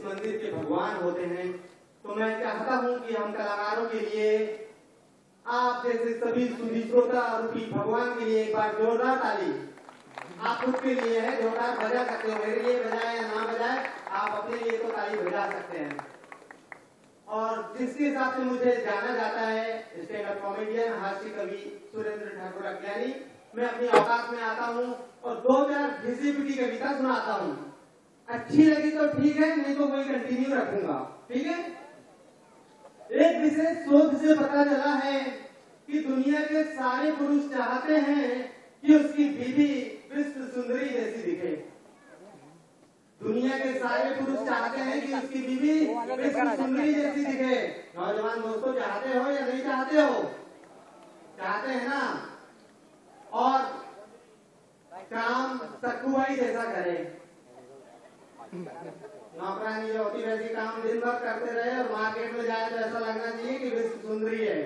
मंदिर के भगवान होते हैं। तो मैं चाहता हूं कि हम कलाकारों के लिए, आप जैसे सभी सुधी श्रोता रूपी भगवान के लिए एक बार जोरदार ताली। आप खुद के लिए है, जोरदार बजा सकते हो, मेरे लिए बजाए या ना बजाए, आप अपने लिए तो ताली बजा सकते हैं। और जिसके हिसाब से मुझे जाना जाता है, स्टैंड अप कॉमेडियन, हास्य कवि सुरेंद्र ठाकुर अज्ञानी, मैं अपनी औकात में आता हूँ और 2-4 घिसी पिटी कविता सुनाता हूँ। अच्छी लगी तो ठीक है, नहीं तो वही कंटिन्यू रखूंगा, ठीक है। एक विशेष शोध से पता चला है कि दुनिया के सारे पुरुष चाहते हैं कि उसकी बीवी विश्व सुंदरी जैसी दिखे। दुनिया के सारे पुरुष चाहते हैं कि उसकी बीवी विश्व सुंदरी जैसी दिखे। नौजवान दोस्तों, चाहते हो या नहीं चाहते हो? चाहते हैं ना। और काम सखुआई जैसा करे, नौकरानी जो होती वैसी काम दिन भर करते रहे और मार्केट में जाए तो ऐसा लगना चाहिए कि विश्व सुंदरी है।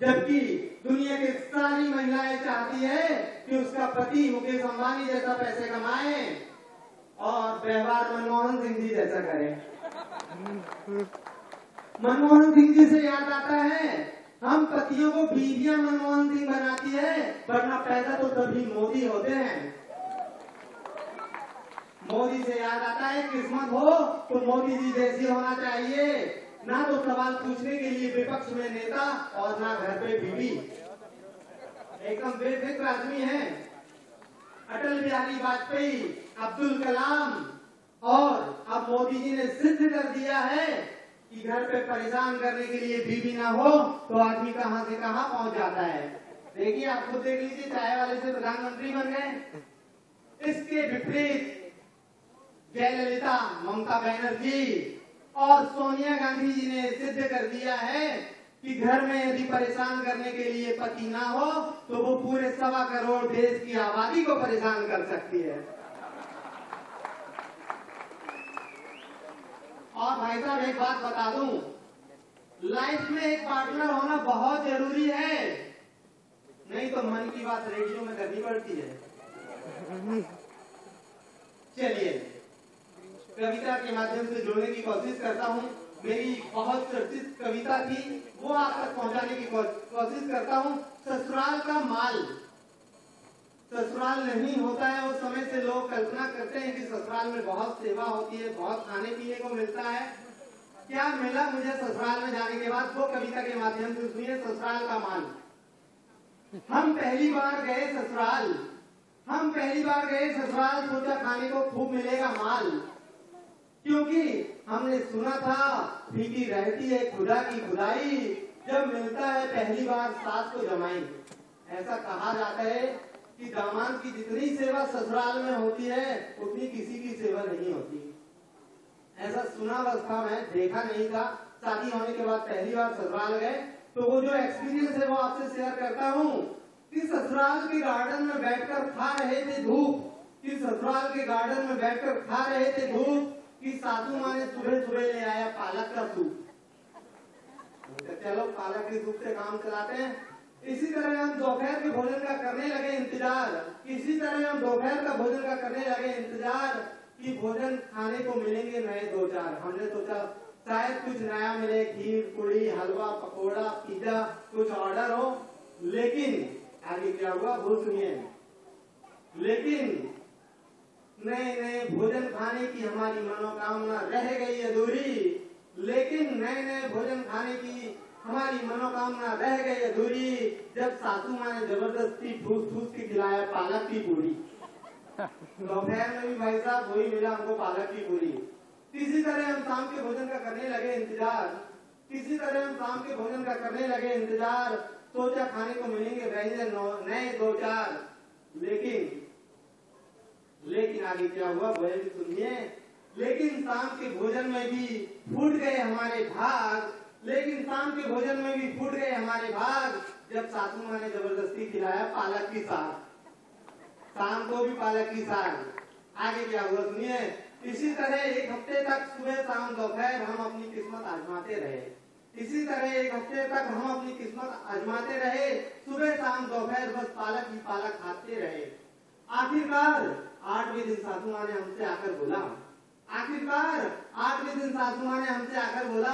जबकि दुनिया की सारी महिलाएं चाहती है कि उसका पति मुकेश अंबानी जैसा पैसे कमाए और व्यवहार मनमोहन सिंह जी जैसा करे। मनमोहन सिंह जी से याद आता है, हम पतियों को बीवियां मनमोहन सिंह बनाती है, वरना पैदा तो तभी मोदी होते हैं। मोदी से याद आता है, किस्मत हो तो मोदी जी जैसी होना चाहिए, ना तो सवाल पूछने के लिए विपक्ष में नेता और ना घर पे बीवी। एकदम बेफिक्र आदमी है। अटल बिहारी वाजपेयी, अब्दुल कलाम और अब मोदी जी ने सिद्ध कर दिया है कि घर पे परेशान करने के लिए बीवी ना हो तो आदमी कहां से कहां पहुंच जाता है। देखिए, आप खुद देख लीजिए, चाय वाले से प्रधानमंत्री बन गए। इसके विपरीत जयललिता, ममता बनर्जी और सोनिया गांधी जी ने सिद्ध कर दिया है कि घर में यदि परेशान करने के लिए पति ना हो तो वो पूरे 1.25 करोड़ देश की आबादी को परेशान कर सकती है। और भाई साहब, एक बात बता दूं, लाइफ में एक पार्टनर होना बहुत जरूरी है, नहीं तो मन की बात रेडियो में करनी पड़ती है। चलिए, कविता के माध्यम से जोड़ने की कोशिश करता हूँ। मेरी बहुत चर्चित कविता थी, वो आप तक पहुंचाने की कोशिश करता हूँ। ससुराल का माल ससुराल नहीं होता है, उस समय से लोग कल्पना करते हैं कि ससुराल में बहुत सेवा होती है, बहुत खाने पीने को मिलता है। क्या मिला मुझे ससुराल में जाने के बाद, वो कविता के माध्यम से सुनिए। ससुराल का माल। हम पहली बार गए ससुराल, सोचा खाने को खूब मिलेगा माल, क्योंकि हमने सुना था फीकी रहती है खुदा की खुदाई, जब मिलता है पहली बार सास को जमाई। ऐसा कहा जाता है कि दामाद की जितनी सेवा ससुराल में होती है उतनी किसी की सेवा नहीं होती। ऐसा सुना बस था, मैं देखा नहीं था। शादी होने के बाद पहली बार ससुराल गए तो वो जो एक्सपीरियंस है वो आपसे शेयर करता हूँ कि ससुराल के गार्डन में बैठकर खा रहे थे धूप, कि सासू माँ ने सुबह ले आया पालक का सूप। चलो पालक के सूप से काम चलाते हैं। इसी तरह हम दोपहर के भोजन का करने लगे इंतजार, कि भोजन खाने को मिलेंगे नए 2-4। हमने सोचा शायद कुछ नया मिले, खीर पूड़ी हलवा पकोड़ा पिज्जा कुछ ऑर्डर हो। लेकिन आगे क्या हुआ वो सुनिए। लेकिन नए भोजन खाने की हमारी मनोकामना रह गई अधूरी, जब सासू माँ ने जबरदस्ती ठूस के खिलाया पालक की पूरी। दोपहर में भी भाई साहब वही मिला हमको, पालक की पूरी। इसी तरह हम शाम के भोजन का करने लगे इंतजार, सोचा खाने को मिलेंगे व्यंजन नए 2-4। लेकिन आगे क्या हुआ वह भी सुनिए। लेकिन शाम के भोजन में भी फूट गए हमारे भाग, जब सासू माँ ने जबरदस्ती खिलाया पालक की साग। शाम को भी पालक की साग। आगे क्या हुआ सुनिए। इसी तरह एक हफ्ते तक सुबह शाम दोपहर हम अपनी किस्मत आजमाते रहे। सुबह शाम दोपहर बस पालक ही पालक खाते रहे। आखिरकार 8वें दिन सासू माँ ने हमसे आकर बोला, सासू माँ ने हमसे आकर बोला,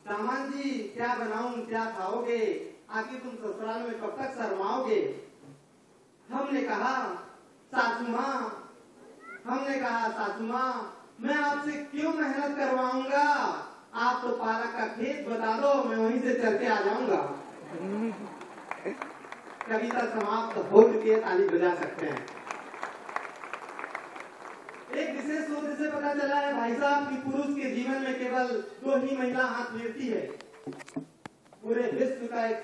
दामाद जी क्या बनाऊं, क्या खाओगे, आखिर तुम ससुराल में कब तक शर्माओगे। हमने कहा सासू माँ मैं आपसे क्यों मेहनत करवाऊंगा, आप तो पालक का खेत बता दो, मैं वहीं से चल के आ जाऊंगा। कविता समाप्त हो चुकी है, ताली बजा सकते हैं। एक विशेष शोध से पता चला है भाई साहब कि पुरुष के जीवन में केवल 2 ही महिला हाथ फेरती है। पूरे विश्व का एक